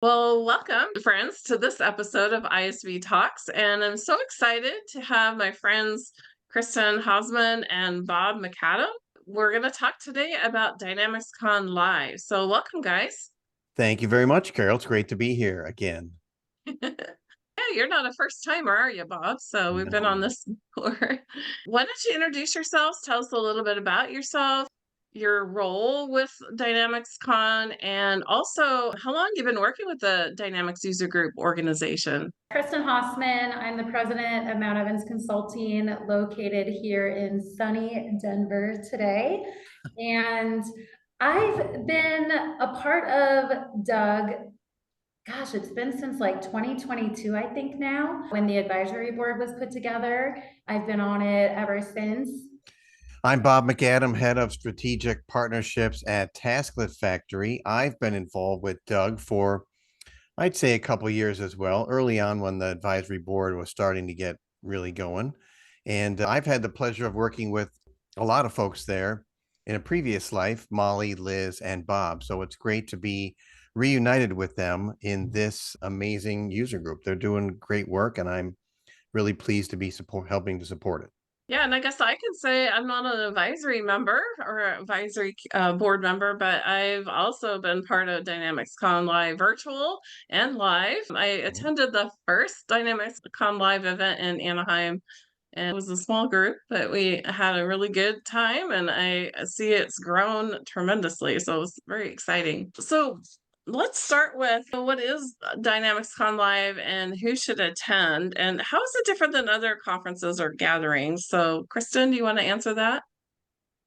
Well, welcome, friends, to this episode of ISV Talks. And I'm so excited to have my friends Kristen, Hosman, and Bob McAdam. We're going to talk today about DynamicsCon Live. So, welcome, guys. Thank you very much, Carol. It's great to be here again. Yeah, you're not a first timer, are you, Bob? So, we've been on No. this before. Why don't you introduce yourselves? Tell us a little bit about yourself, your role with DynamicsCon, and also how long you've been working with the Dynamics User Group organization. Kristen Hosman. I'm the president of McAdam Consulting, located here in sunny Denver today. And I've been a part of Doug. Gosh, it's been since like 2022, I think now, when the advisory board was put together. I've been on it ever since. I'm Bob McAdam, head of strategic partnerships at Tasklet Factory. I've been involved with Doug for, I'd say, a couple of years as well, early on when the advisory board was starting to get really going. And I've had the pleasure of working with a lot of folks there in a previous life, Molly, Liz, and Bob. So it's great to be reunited with them in this amazing user group. They're doing great work, and I'm really pleased to be helping to support it. Yeah, and I guess I can say I'm not an advisory member or advisory board member, but I've also been part of DynamicsCon Live virtual and live. I attended the first DynamicsCon Live event in Anaheim, and it was a small group, but we had a really good time, and I see it's grown tremendously. So it was very exciting. So let's start with what is DynamicsCon Live and who should attend, and how is it different than other conferences or gatherings? So, Kristen, do you want to answer that?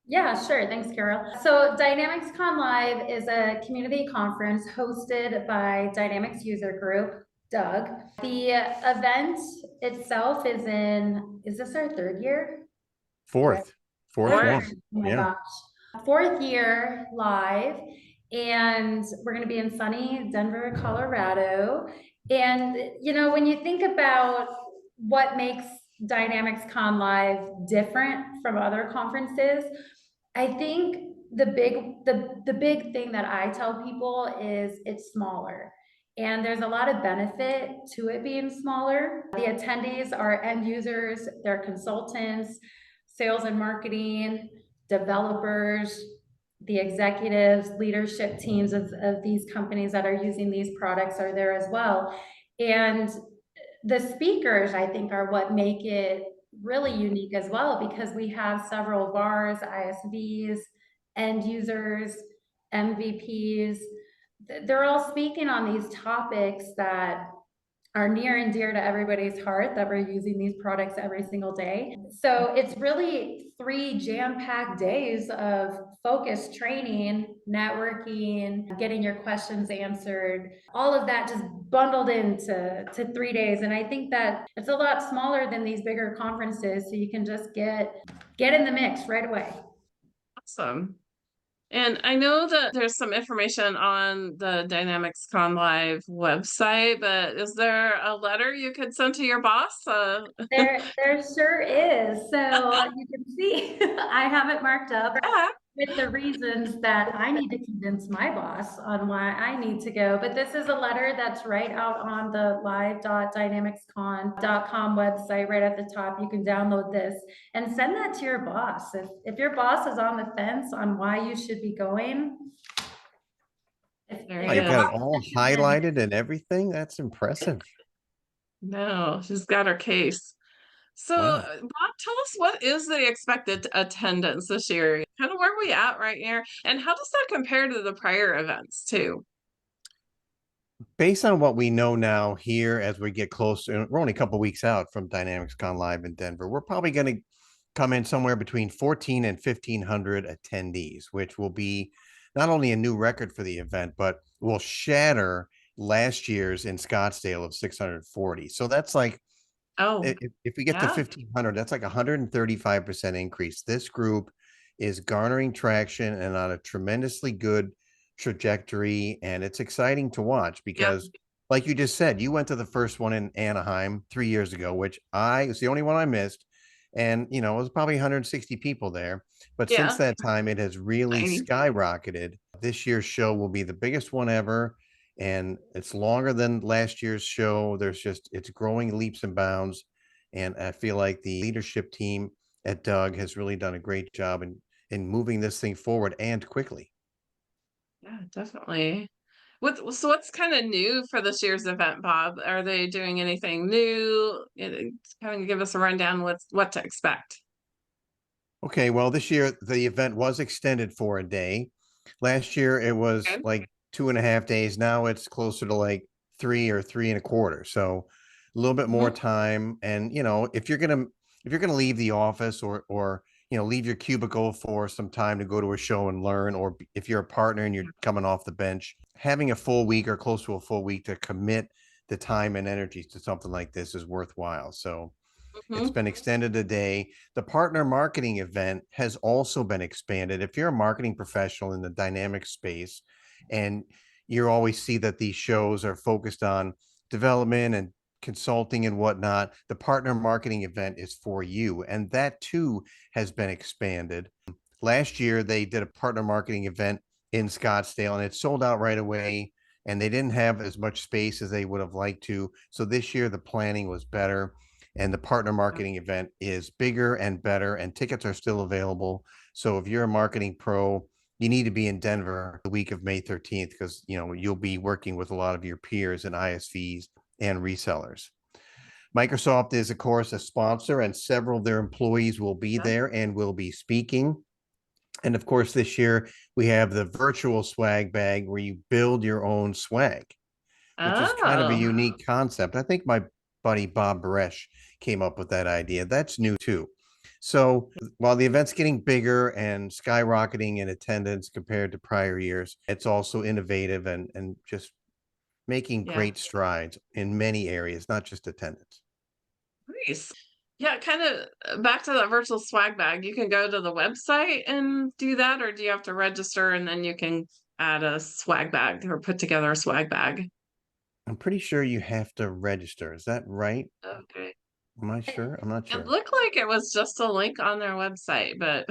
Yeah, sure. Thanks, Carol. So DynamicsCon Live is a community conference hosted by Dynamics User Group, Doug. The event itself is this our third year? Fourth Fourth. one. Oh my gosh. Fourth year live. And we're going to be in sunny Denver, Colorado. And, when you think about what makes DynamicsCon Live different from other conferences, I think the big thing that I tell people is it's smaller. And there's a lot of benefit to it being smaller. The attendees are end users, they're consultants, sales and marketing, developers, the executives, leadership teams of these companies that are using these products are there as well. And the speakers, I think, are what make it really unique as well, because we have several VARs, ISVs, end users, MVPs. They're all speaking on these topics that are near and dear to everybody's heart, that we're using these products every single day. So it's really 3 jam-packed days of focused training, networking, getting your questions answered, all of that just bundled into 3 days. And I think that it's a lot smaller than these bigger conferences, so you can just get in the mix right away. Awesome. And I know that there's some information on the DynamicsCon Live website, but is there a letter you could send to your boss? There sure is. So you can see I have it marked up with the reasons that I need to convince my boss on why I need to go. But this is a letter that's right out on the live.dynamicscon.com website, right at the top. You can download this and send that to your boss. If your boss is on the fence on why you should be going, You've got it all highlighted and everything. That's impressive. No, she's got her case. So, Wow. Bob, tell us, what is the expected attendance this year? Kind of where are we at right here? And how does that compare to the prior events, too? Based on what we know now here, as we get closer, we're only a couple of weeks out from DynamicsCon Live in Denver. We're probably going to come in somewhere between 14 and 1,500 attendees, which will be not only a new record for the event, but will shatter last year's in Scottsdale of 640. So that's like, if we get to 1,500, that's like 135% increase. This group is garnering traction and on a tremendously good trajectory, and it's exciting to watch because, like you just said, you went to the first one in Anaheim 3 years ago, which was the only one I missed. And, it was probably 160 people there. But Yeah. since that time, it has really skyrocketed. This year's show will be the biggest one ever. and it's longer than last year's show. It's growing leaps and bounds. And I feel like the leadership team at Doug has really done a great job in moving this thing forward and quickly. Yeah, definitely. So what's kind of new for this year's event, Bob? Are they doing anything new? Kind of give us a rundown what to expect. Okay, well, this year the event was extended for a day. Last year it was Okay. like 2.5 days. Now it's closer to like 3 or 3.25. So a little bit more Mhm. time. And if you're gonna leave the office or leave your cubicle for some time to go to a show and learn, or if you're a partner and you're coming off the bench, having a full week or close to a full week to commit the time and energy to something like this is worthwhile. So it's Mhm. been extended a day. The partner marketing event has also been expanded. If you're a marketing professional in the dynamic space and you always see that these shows are focused on development and consulting and whatnot, the partner marketing event is for you. And that too has been expanded. Last year, they did a partner marketing event in Scottsdale and it sold out right away. And they didn't have as much space as they would have liked to. So this year, the planning was better and the partner marketing event is bigger and better, and tickets are still available. So if you're a marketing pro, you need to be in Denver the week of May 13th because you'll be working with a lot of your peers and ISVs and resellers. Microsoft is, of course, a sponsor, and several of their employees will be Yeah. there and will be speaking. And of course, this year we have the virtual swag bag where you build your own swag, which is kind of a Oh, unique concept. I think my buddy Bob Baresh came up with that idea. That's new too. So while the event's getting bigger and skyrocketing in attendance compared to prior years, it's also innovative and just making yeah. great strides in many areas, not just attendance. Nice. Yeah, kind of back to that virtual swag bag. You can go to the website and do that, or do you have to register and then you can add a swag bag or put together a swag bag? I'm pretty sure you have to register. Is that right? Okay. Am I sure? I'm not It sure. looked like it was just a link on their website, but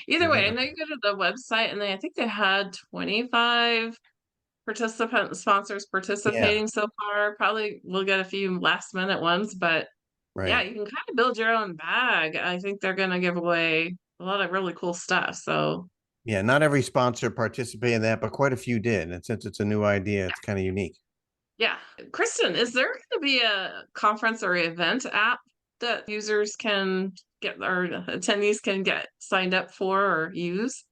either way, I Yeah, know you go to the website and I think they had 25 sponsors yeah, participating so far. Probably we'll get a few last minute ones, but yeah, right. you can kind of build your own bag. I think they're going to give away a lot of really cool stuff. So Yeah, not every sponsor participated in that, but quite a few did. And since it's a new idea, it's kind of unique. yeah. Kristen, is there going to be a conference or event app that users can get or attendees can get signed up for or use?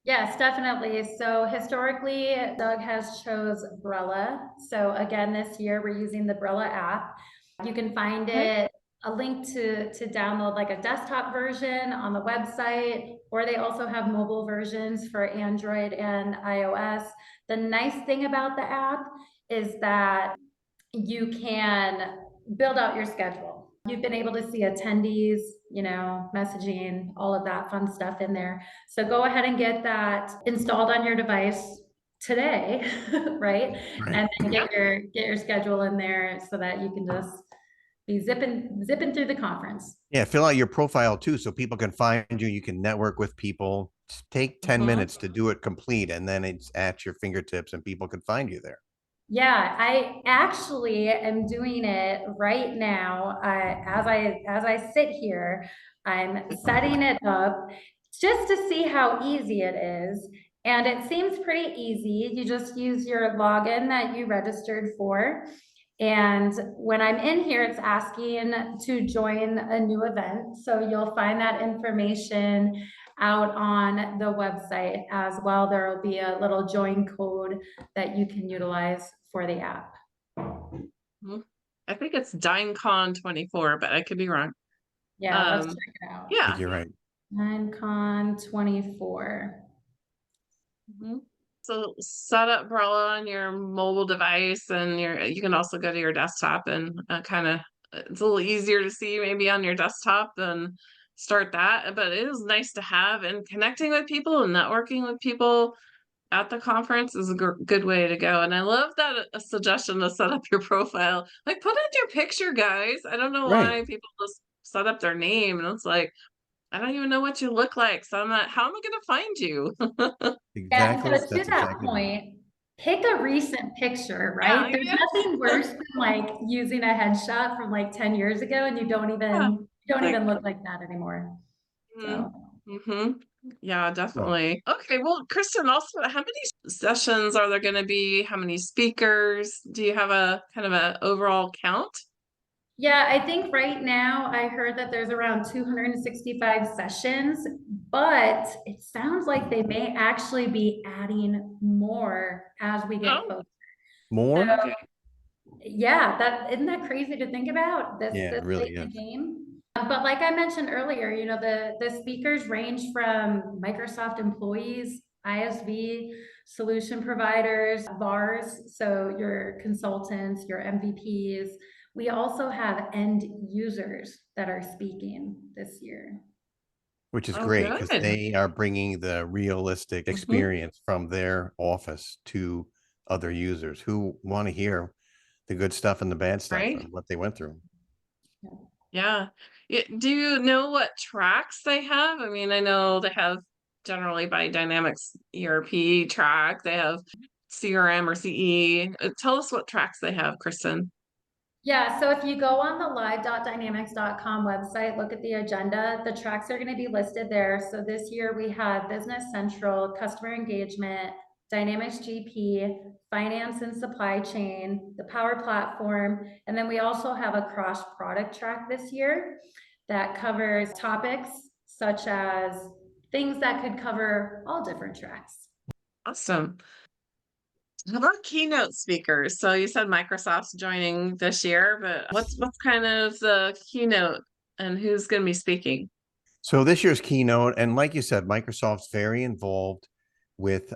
Yes, definitely. So historically, Doug has chose Brella. So again, this year we're using the Brella app. You can find Okay. it a link to download like a desktop version on the website, or they also have mobile versions for Android and iOS. The nice thing about the app is that you can build out your schedule. You've been able to see attendees, messaging, all of that fun stuff in there. So go ahead and get that installed on your device today, right? Right. And then get your schedule in there so that you can just be zipping through the conference. Yeah, fill out your profile too so people can find you. You can network with people. Just take 10 Mhm. minutes to do it complete, and then it's at your fingertips and people can find you there. Yeah, I actually am doing it right now. As I sit here, I'm setting it up just to see how easy it is. And it seems pretty easy. You just use your login that you registered for. And when I'm in here, it's asking to join a new event. So you'll find that information out on the website as well. There will be a little join code that you can utilize for the app. Mhm. I think it's DynCon 24, but I could be wrong. Yeah, let's Um, check it out. I think yeah. you're right. DynamicsCon 24. Mhm. So set up Umbrella on your mobile device, and you can also go to your desktop and kind of it's a little easier to see maybe on your desktop than start that. But it is nice to have, and connecting with people and networking with people at the conference is a good way to go. And I love that a suggestion to set up your profile. Like, put in your picture, guys. I don't know Right. why people just set up their name, and it's like I don't even know what you look like. So I'm not. How am I going to find you? Yeah, and so Exactly. to That's that exactly right. point, pick a recent picture, Yeah, right? There's yeah, nothing worse than like using a headshot from like 10 years ago and you don't yeah. even Like, look like that anymore. So mm-hmm. Yeah, Well, definitely. Okay, well, Kristen, also, how many sessions are there going to be? How many speakers? Do you have a kind of a overall count? yeah, I think right now I heard that there's around 265 sessions, but it sounds like they may actually be adding more as we get Oh, closer. So more? okay. yeah, that isn't that crazy to think about Yeah, it this late really in the is. game. But like I mentioned earlier, you know, the speakers range from Microsoft employees, ISV solution providers, VARs, so your consultants, your MVPs. We also have end users that are speaking this year. Which is Oh, great because good. they are bringing the realistic Hmm. experience from their office to other users who want to hear the good stuff and the bad stuff Right? and what they went through. Yeah. Do you know what tracks they have? I mean, I know they have generally by Dynamics ERP track, they have CRM or CE. Tell us what tracks they have, Kristen. Yeah, so if you go on the live.dynamics.com website, look at the agenda, the tracks are going to be listed there. So this year we have Business Central, Customer Engagement, Dynamics GP, Finance and Supply Chain, the Power Platform, and then we also have a cross product track this year that covers topics such as things that could cover all different tracks. Awesome. How about keynote speakers? So you said Microsoft's joining this year, but what's kind of the keynote and who's going to be speaking? So this year's keynote, and like you said, Microsoft's very involved with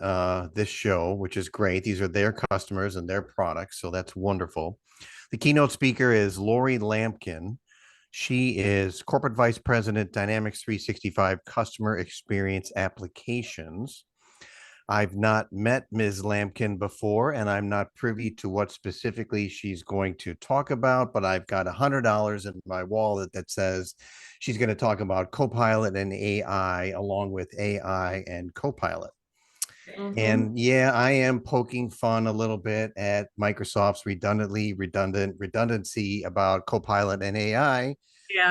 this show, which is great. These are their customers and their products, so that's wonderful. The keynote speaker is Lori Lampkin. She is Corporate Vice President, Dynamics 365 Customer Experience Applications. I've not met Ms. Lampkin before, and I'm not privy to what specifically she's going to talk about, but I've got $100 in my wallet that says she's going to talk about Copilot and AI, along with AI and Copilot. Hmm. And yeah, I am poking fun a little bit at Microsoft's redundancy about Copilot and AI,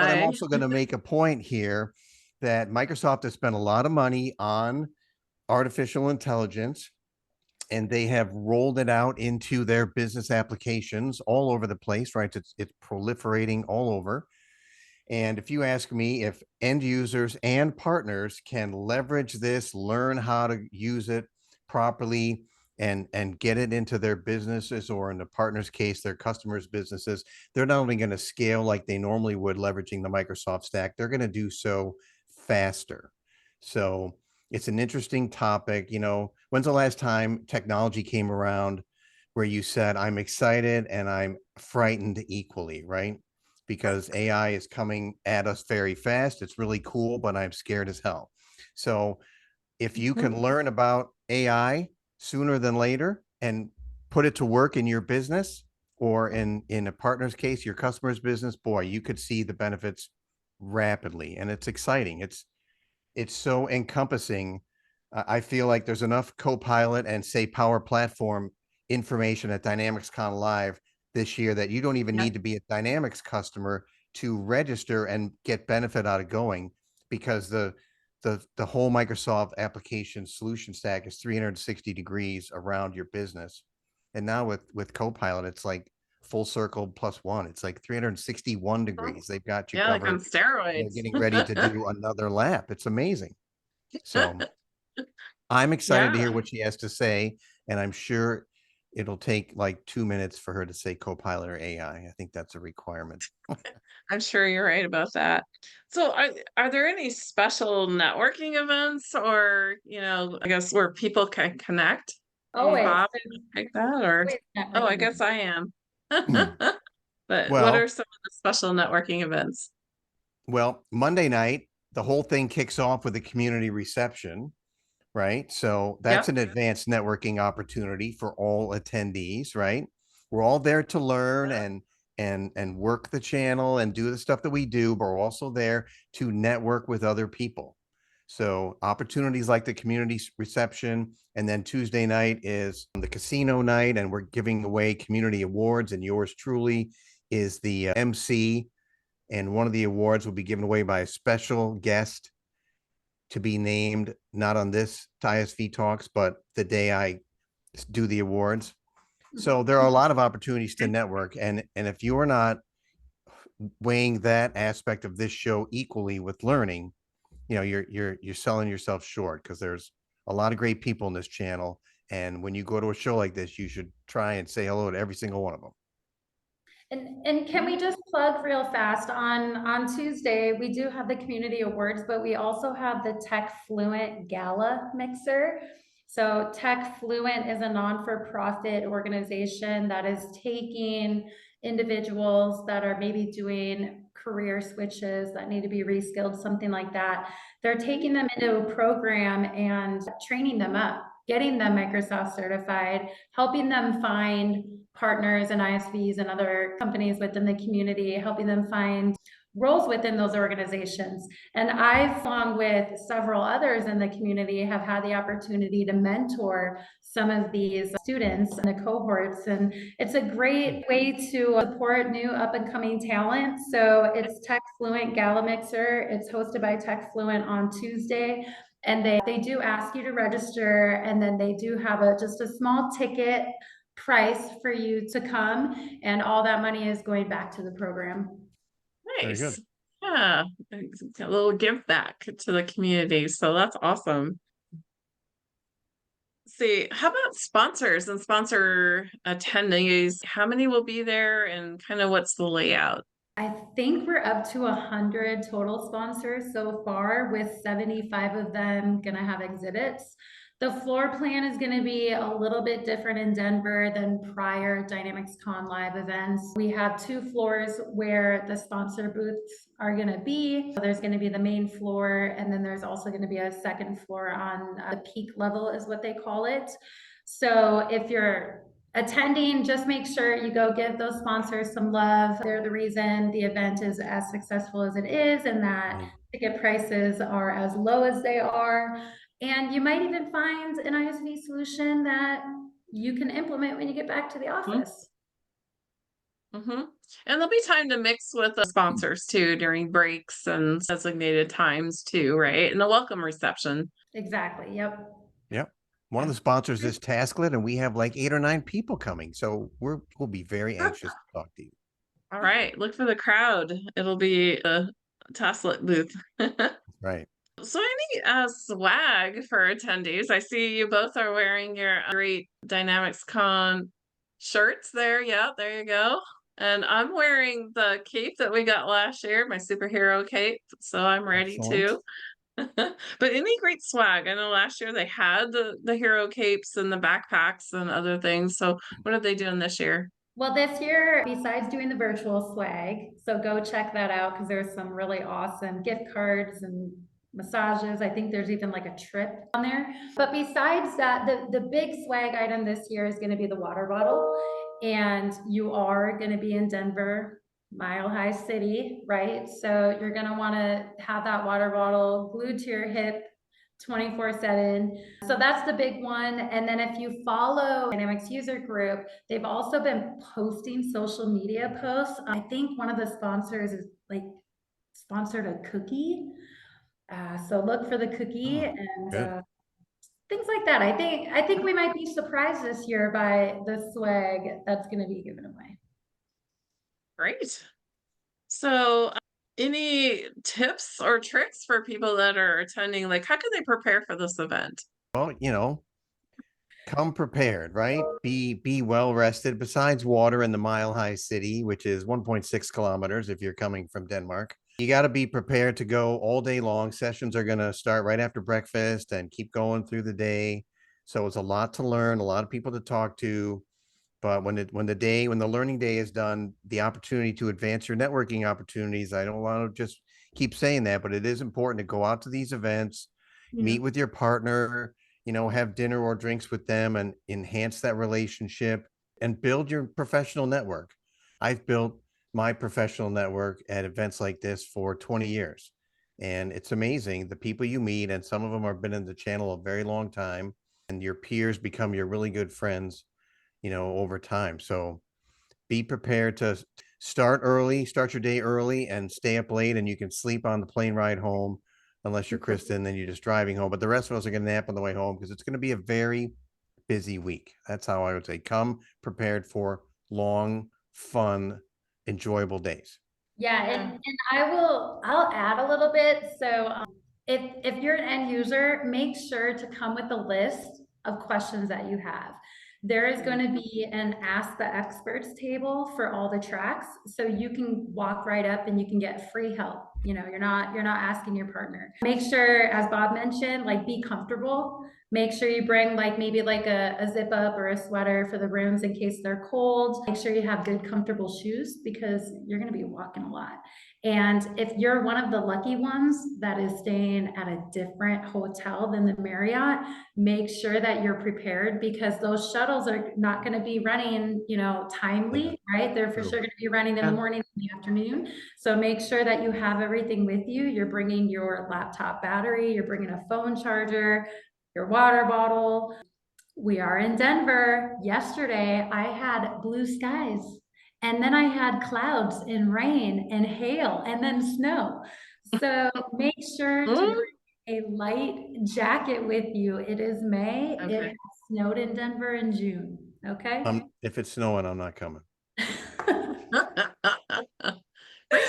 but I'm Yeah. also going to make a point here that Microsoft has spent a lot of money on artificial intelligence, and they have rolled it out into their business applications all over the place, right? It's proliferating all over. And if you ask me if end users and partners can leverage this, learn how to use it properly, and get it into their businesses, or in the partners case, their customers' businesses, they're not only going to scale like they normally would leveraging the Microsoft stack, they're going to do so faster. So it's an interesting topic. You know, when's the last time technology came around where you said, I'm excited and I'm frightened equally, right? Because AI is coming at us very fast. It's really cool, but I'm scared as hell. So if you Mhm. can learn about AI sooner than later and put it to work in your business, or in a partner's case, your customer's business, boy, you could see the benefits rapidly. And it's exciting. It's so encompassing. I feel like there's enough Copilot and say Power Platform information at DynamicsCon Live this year that you don't even Yeah. need to be a Dynamics customer to register and get benefit out of going, because the whole Microsoft application solution stack is 360 degrees around your business. And now with Copilot, it's like full circle plus one. It's like 361 degrees. They've got you Yeah, like on covered. They're steroids. getting ready to do another lap. It's amazing. So I'm excited to Yeah, hear what she has to say, and I'm sure it'll take like 2 minutes for her to say Copilot or AI. I think that's a requirement. I'm sure you're right about that. So are there any special networking events or, I guess where people can connect? Always, Bob, there's like that or always oh, I networking guess events. I am. But what are Well, some of the special networking events? well, Monday night, the whole thing kicks off with a community reception, right? So that's Yep. an advanced networking opportunity for all attendees, right? We're all there to learn and work the channel and do the stuff that we do, but we're also there to network with other people. So opportunities like the community reception, and then Tuesday night is the casino night, and we're giving away community awards, and yours truly is the MC, and one of the awards will be given away by a special guest to be named, not on this ISV Talks, but the day I do the awards. So there are a lot of opportunities to network, and if you are not weighing that aspect of this show equally with learning, you're selling yourself short, because there's a lot of great people in this channel, and when you go to a show like this, you should try and say hello to every single one of them. And can we just plug real fast on Tuesday, we do have the community awards, but we also have the Tech Fluent Gala Mixer. So Tech Fluent is a non-for-profit organization that is taking individuals that are maybe doing career switches that need to be reskilled, something like that. They're taking them into a program and training them up, getting them Microsoft certified, helping them find partners and ISVs and other companies within the community, helping them find roles within those organizations. And I've, along with several others in the community, have had the opportunity to mentor some of these students in the cohorts. And it's a great way to support new up and coming talent. So it's Tech Fluent Gala Mixer. It's hosted by Tech Fluent on Tuesday. And they do ask you to register, and then they do have just a small ticket price for you to come, and all that money is going back to the program. Very good. Nice. Yeah, a little give back to the community. So that's awesome. See, how about sponsors and sponsor attendees? How many will be there, and kind of what's the layout? I think we're up to 100 total sponsors so far, with 75 of them gonna have exhibits. The floor plan is going to be a little bit different in Denver than prior DynamicsCon live events. We have 2 floors where the sponsor booths are going to be. So there's going to be the main floor, and then there's also going to be a second floor on the peak level is what they call it. So if you're attending, just make sure you go give those sponsors some love. They're the reason the event is as successful as it is, and that ticket prices are as low as they are. And you might even find an ISV solution that you can implement when you get back to the office. And there'll be time to mix with the sponsors too during breaks and designated times too, right? And a welcome reception. Exactly. Yep. One of the sponsors is Tasklet, and we have like 8 or 9 people coming, so we'll be very anxious to talk to you. All right, look for the crowd. It'll be a Tasklet booth. Right. So any swag for attendees? I see you both are wearing your great DynamicsCon shirts there. Yeah, there you go. And I'm wearing the cape that we got last year, my superhero cape. So I'm ready too. But any great swag? I know last year they had the hero capes and the backpacks and other things. So what are they doing this year? Well, this year, besides doing the virtual swag, so go check that out, because there's some really awesome gift cards and massages. I think there's even like a trip on there. But besides that, the big swag item this year is going to be the water bottle. And you are going to be in Denver, Mile High City, right? So you're going to want to have that water bottle glued to your hip 24/7. So that's the big one. And then if you follow Dynamics user group, they've also been posting social media posts. I think one of the sponsors is like sponsored a cookie. So look for the cookie and things like that. I think we might be surprised this year by the swag that's going to be given away. Great. So any tips or tricks for people that are attending? Like, how can they prepare for this event? Well, come prepared, right? Be well rested. Besides water in the Mile High City, which is 1.6 kilometers if you're coming from Denmark, you got to be prepared to go all day long. Sessions are going to start right after breakfast and keep going through the day. So it's a lot to learn, a lot of people to talk to. But when the learning day is done, the opportunity to advance your networking opportunities, I don't want to just keep saying that, but it is important to go out to these events, meet with your partner, have dinner or drinks with them, and enhance that relationship and build your professional network. I've built my professional network at events like this for 20 years. And it's amazing the people you meet, and some of them have been in the channel a very long time, and your peers become your really good friends, over time. So be prepared to start early, start your day early and stay up late, and you can sleep on the plane ride home, unless you're Kristen, then you're just driving home. But the rest of us are going to nap on the way home because it's going to be a very busy week. That's how I would say come prepared for long, fun, enjoyable days. Yeah, and I'll add a little bit. So if you're an end user, make sure to come with a list of questions that you have. There is going to be an Ask the Experts table for all the tracks, so you can walk right up and you can get free help. You're not asking your partner. Make sure, as Bob mentioned, like be comfortable. Make sure you bring maybe a zip up or a sweater for the rooms in case they're cold. Make sure you have good comfortable shoes because you're going to be walking a lot. And if you're one of the lucky ones that is staying at a different hotel than the Marriott, make sure that you're prepared because those shuttles are not going to be running, timely, right? They're for sure going to be running in the morning and the afternoon. So make sure that you have everything with you. You're bringing your laptop battery, you're bringing a phone charger, your water bottle. We are in Denver. Yesterday, I had blue skies. And then I had clouds and rain and hail and then snow. So make sure to bring a light jacket with you. It is May. Okay. It has snowed in Denver in June. Okay. If it's snowing, I'm not coming. Bring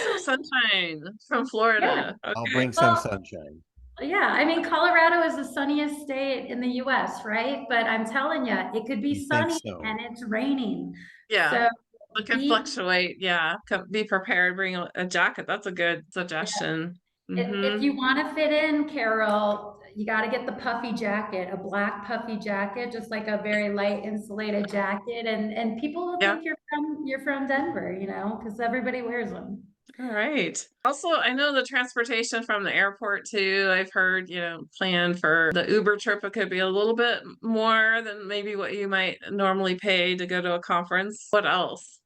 some sunshine from Florida. Yeah, I'll bring some sunshine. Yeah, I mean, Colorado is the sunniest state in the US, right? But I'm telling you, it could be sunny and it's raining. Yeah. So it can fluctuate. Yeah. Be prepared. Bring a jacket. That's a good suggestion. Yeah. If you want to fit in, Carol, you got to get the puffy jacket, a black puffy jacket, just like a very light insulated jacket. And people will think you're from Denver, because everybody wears them. All right. Also, I know the transportation from the airport too. I've heard, plan for the Uber trip. It could be a little bit more than maybe what you might normally pay to go to a conference. What else?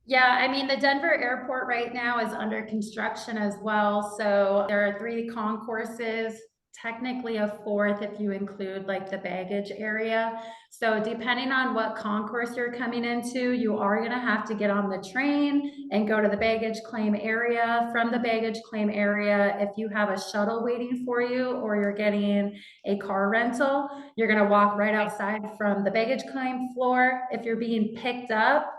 Yeah, I mean, the Denver airport right now is under construction as well. So there are 3 concourses, technically a 4th if you include the baggage area. So depending on what concourse you're coming into, you are going to have to get on the train and go to the baggage claim area. From the baggage claim area, if you have a shuttle waiting for you or you're getting a car rental, you're going to walk right outside from the baggage claim floor. If you're being picked up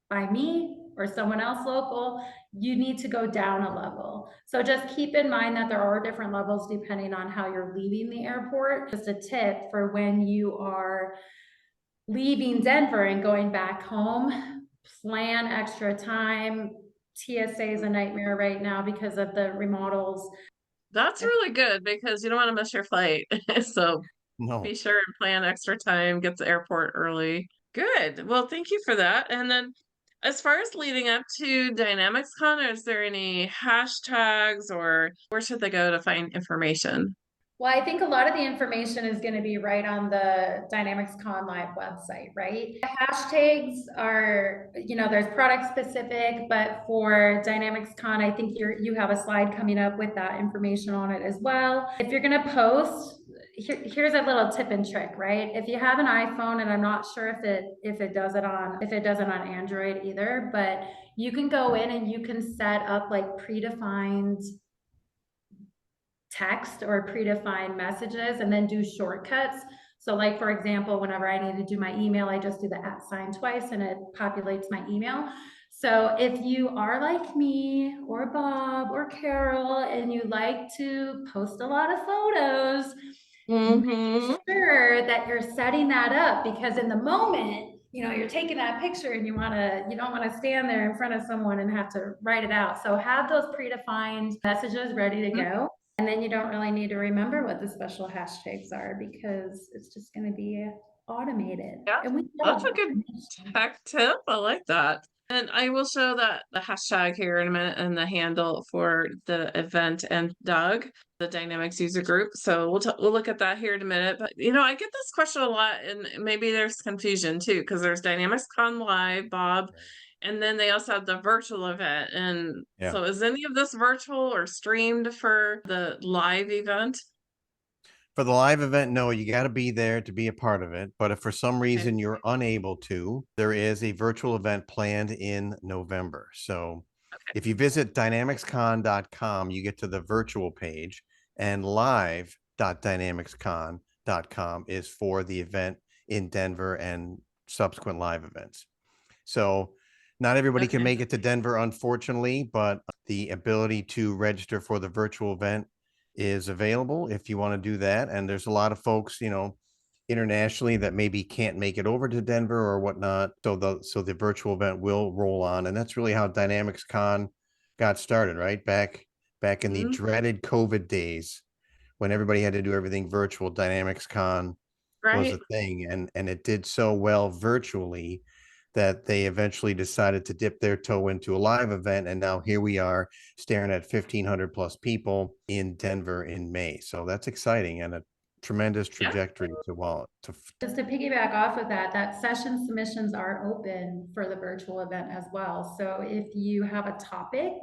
by me or someone else local, you need to go down a level. So just keep in mind that there are different levels depending on how you're leaving the airport. Just a tip for when you are leaving Denver and going back home, plan extra time. TSA is a nightmare right now because of the remodels. That's really good because you don't want to miss your flight. So be sure and plan extra time, get to the airport early. Good. Well, thank you for that. And then as far as leading up to DynamicsCon, is there any hashtags or where should they go to find information? Well, I think a lot of the information is going to be right on the DynamicsCon Live website, right? The hashtags are, there's product specific, but for DynamicsCon, I think you have a slide coming up with that information on it as well. If you're going to post, here's a little tip and trick, right? If you have an iPhone, and I'm not sure if it does it on Android either, but you can go in and you can set up predefined text or predefined messages and then do shortcuts. So for example, whenever I need to do my email, I just do the @ twice and it populates my email. So if you are like me or Bob or Carol and you like to post a lot of photos, make sure that you're setting that up because in the moment, you're taking that picture and you don't want to stand there in front of someone and have to write it out. So have those predefined messages ready to go. And then you don't really need to remember what the special hashtags are because it's just going to be automated. Yeah, that's a good tech tip. I like that. And I will show that the hashtag here in a minute and the handle for the event and Doug, the Dynamics user group. So we'll look at that here in a minute. But I get this question a lot, and maybe there's confusion too, because there's DynamicsCon Live, Bob, and then they also have the virtual event. And so is any of this virtual or streamed for the live event? For the live event, no, you got to be there to be a part of it. But if for some reason you're unable to, there is a virtual event planned in November. So if you visit dynamicscon.com, you get to the virtual page, and live.dynamicscon.com is for the event in Denver and subsequent live events. So not everybody can make it to Denver, unfortunately, but the ability to register for the virtual event is available if you want to do that. And there's a lot of folks, internationally that maybe can't make it over to Denver or whatnot. So the virtual event will roll on. And that's really how DynamicsCon got started, right? Back in the dreaded COVID days when everybody had to do everything virtual, DynamicsCon was a thing. And it did so well virtually that they eventually decided to dip their toe into a live event. And now here we are staring at 1,500 plus people in Denver in May. So that's exciting and a tremendous trajectory Just to piggyback off of that session submissions are open for the virtual event as well. So if you have a topic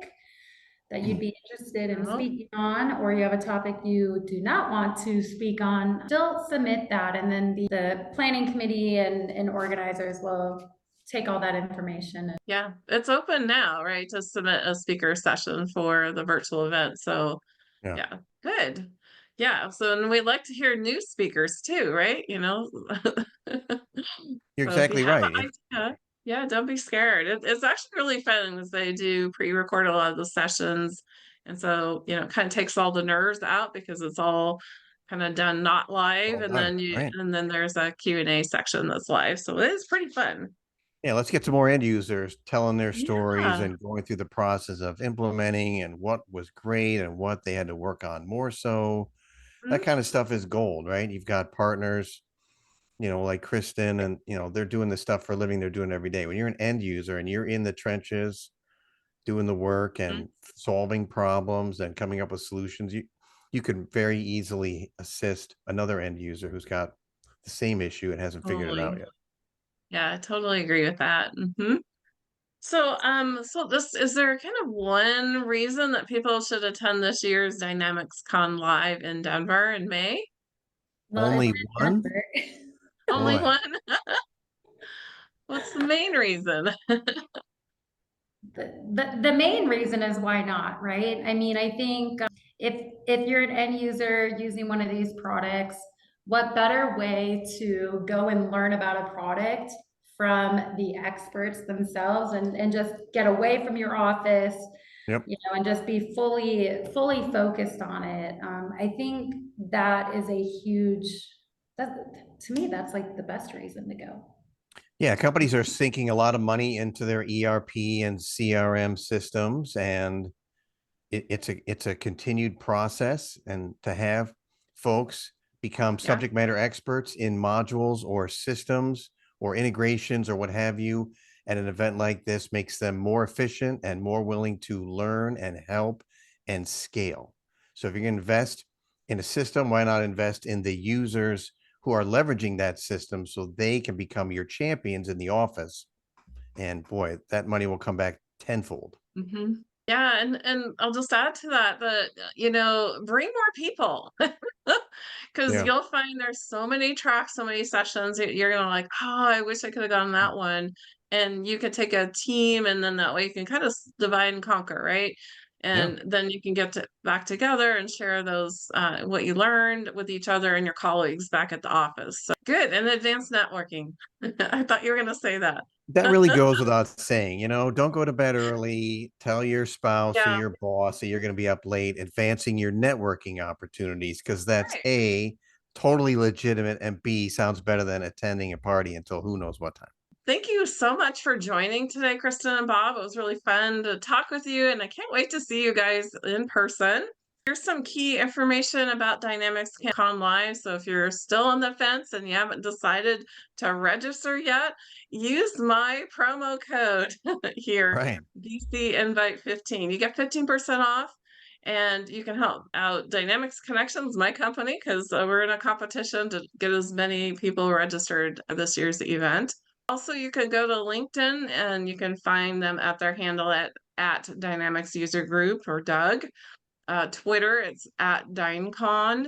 that you'd be interested in speaking on, or you have a topic you do not want to speak on, still submit that. And then the planning committee and organizers will take all that information. Yeah, it's open now, right, to submit a speaker session for the virtual event. So yeah, good. Yeah, so and we'd like to hear new speakers too, right? You're So exactly right. Yeah, don't be scared. It's actually really fun because they do pre-record a lot of the sessions. And so, it kind of takes all the nerves out because it's all kind of done not live. And then there's a Q&A section that's live. So it is pretty fun. Yeah, let's get some more end users telling their stories and going through the process of implementing and what was great and what they had to work on more so. That kind of stuff is gold, right? You've got partners, like Kristen, and they're doing this stuff for a living. They're doing it every day. When you're an end user and you're in the trenches doing the work and solving problems and coming up with solutions, you could very easily assist another end user who's got the same issue and hasn't figured it out yet. Yeah, I totally agree with that. So, is there kind of one reason that people should attend this year's DynamicsCon Live in Denver in May? Only one? Only one? What's the main reason? The main reason is why not, right? I mean, I think if you're an end user using one of these products, what better way to go and learn about a product from the experts themselves and just get away from your office, and just be fully focused on it. I think that is to me, that's like the best reason to go. Yeah, companies are sinking a lot of money into their ERP and CRM systems, and it's a continued process. And to have folks become subject matter experts in modules or systems or integrations or what have you at an event like this makes them more efficient and more willing to learn and help and scale. So if you can invest in a system, why not invest in the users who are leveraging that system so they can become your champions in the office? And boy, that money will come back tenfold. Yeah, and I'll just add to that bring more people because you'll find there's so many tracks, so many sessions. You're gonna like, oh, I wish I could have gone that one. And you could take a team, and then that way you can kind of divide and conquer, right? And then you can get back together and share those what you learned with each other and your colleagues back at the office. So good. And advanced networking. I thought you were gonna say that. That really goes without saying, don't go to bed early. Tell your spouse or your boss that you're going to be up late, advancing your networking opportunities, because that's A, totally legitimate, and B, sounds better than attending a party until who knows what time. Thank you so much for joining today, Kristen and Bob. It was really fun to talk with you, and I can't wait to see you guys in person. Here's some key information about DynamicsCon Live. So if you're still on the fence and you haven't decided to register yet, use my promo code here, Right. BC Invite 15. You get 15% off, and you can help out Dynamics Connections, my company, because we're in a competition to get as many people registered at this year's event. Also, you can go to LinkedIn and you can find them at their handle at Dynamics User Group or Doug. Twitter, it's at DynCon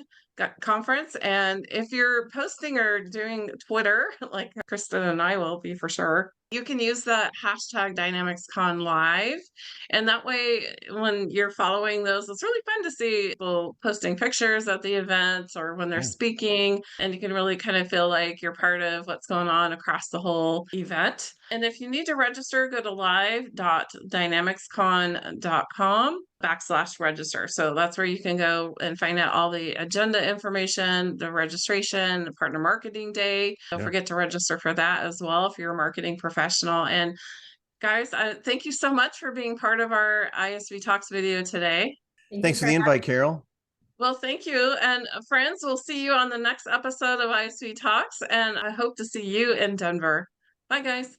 conference. And if you're posting or doing Twitter, like Kristen and I will be for sure, you can use that hashtag DynamicsCon Live. And that way, when you're following those, it's really fun to see people posting pictures at the events or when they're speaking. And you can really kind of feel like you're part of what's going on across the whole event. And if you need to register, go to live.dynamicscon.com/register. So that's where you can go and find out all the agenda information, the registration, the partner marketing day. Don't forget to register for that as well if you're a marketing professional. And guys, thank you so much for being part of our ISV Talks video today. Thanks for the invite, Carol. Well, thank you. And friends, we'll see you on the next episode of ISV Talks. And I hope to see you in Denver. Bye, guys.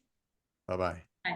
Bye-bye. Bye.